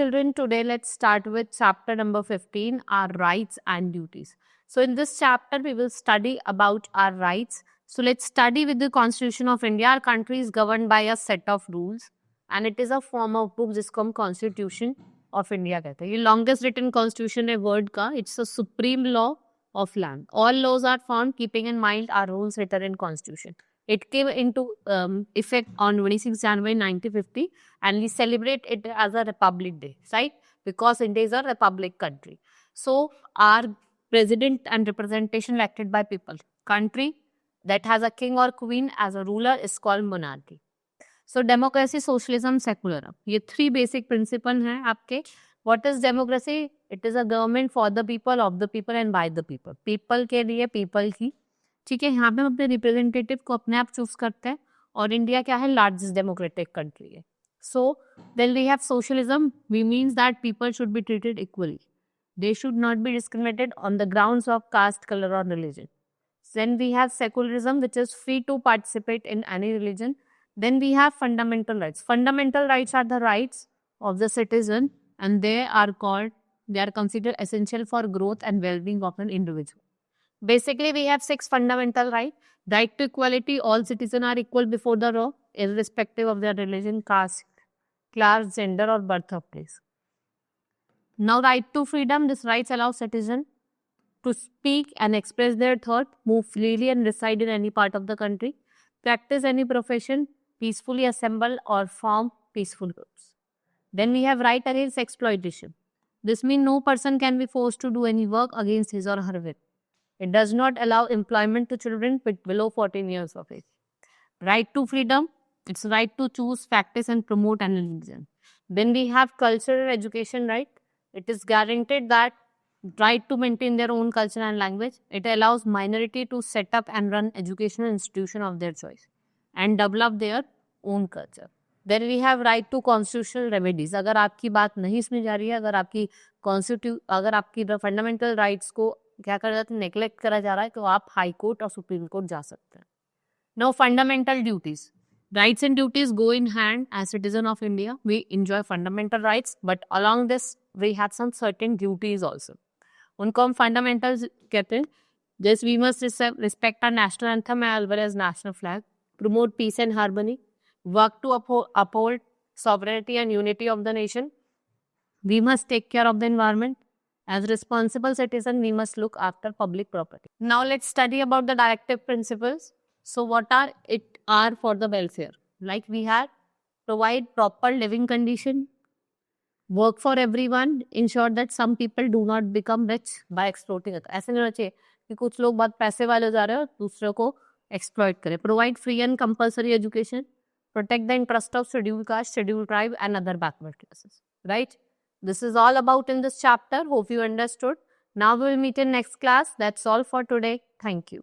children, today let's start with chapter number 15, our rights and duties. So in this chapter, we will study about our rights. So let's study with the Constitution of India. Our country is governed by a set of rules and it is a form of book जिसको हम Constitution of India कहते हैं. ये longest written constitution है word का. It's a supreme law of land. All laws are found keeping in mind our rules written in Constitution. It came into effect on 26 January 1950 and we celebrate it as a Republic Day, right? Because India is a republic country. So our president and representation elected by people. Country that has a king or queen as a ruler is called monarchy. So democracy, socialism, secularism. ये three basic principles हैं आपके. What is democracy? It is a government for the people, of the people and by the people. People के लिए people की. ठीक है, यहाँ पे हम अपने रिप्रेजेंटेटिव को अपने आप चूज करते हैं और इंडिया क्या है, लार्जेस्ट डेमोक्रेटिक कंट्री है. So then we have socialism. We means that people should be treated equally. They should not be discriminated on the grounds of caste, colour और religion. Then we have secularism, which is free to participate in any religion. Then we have fundamental rights. Fundamental rights are the rights of the citizen and they are considered essential for growth and well-being of an individual. Basically, we have 6 fundamental rights. Right to equality, all citizens are equal before the law, irrespective of their religion, caste, class, gender or birth of place. Now, right to freedom, this rights allow citizens to speak and express their thought, move freely and reside in any part of the country, practice any profession, peacefully assemble or form peaceful groups. Then we have right against exploitation. This means no person can be forced to do any work against his or her will. It does not allow employment to children below 14 years of age. Right to freedom, it's right to choose, practice and promote an religion. Then we have cultural and education right. It is guaranteed that right to maintain their own culture and language. It allows minority to set up and run educational institution of their choice and develop their own culture. Then we have right to constitutional remedies. अगर आपकी बात नहीं सुनी जा रही है, अगर आपकी फंडामेंटल राइट्स को क्या करा जाता है, नेग्लेक्ट करा जा रहा है, तो आप हाई कोर्ट और सुप्रीम कोर्ट जा सकते हैं. Now fundamental duties. Rights and duties go in hand. As citizen of India, we enjoy fundamental rights, but along this we have some certain duties also. उनको हम fundamentals कहते हैं. This we must respect our national anthem as well as national flag, promote peace and harmony, work to uphold sovereignty and unity of the nation. We must take care of the environment. As responsible citizen, we must look after public property. Now let's study about the directive principles. So what are for the welfare? Like we have provide proper living condition, work for everyone, ensure that some people do not become rich by exploiting it. ऐसे नहीं होना चाहिए कि कुछ लोग बहुत पैसे वाले जा रहे हो दूसरे को exploit करें. Provide free and compulsory education, protect the interest of scheduled caste, scheduled tribe and other backward classes. Right? This is all about in this chapter. Hope you understood. Now we will meet in next class. That's all for today. Thank you.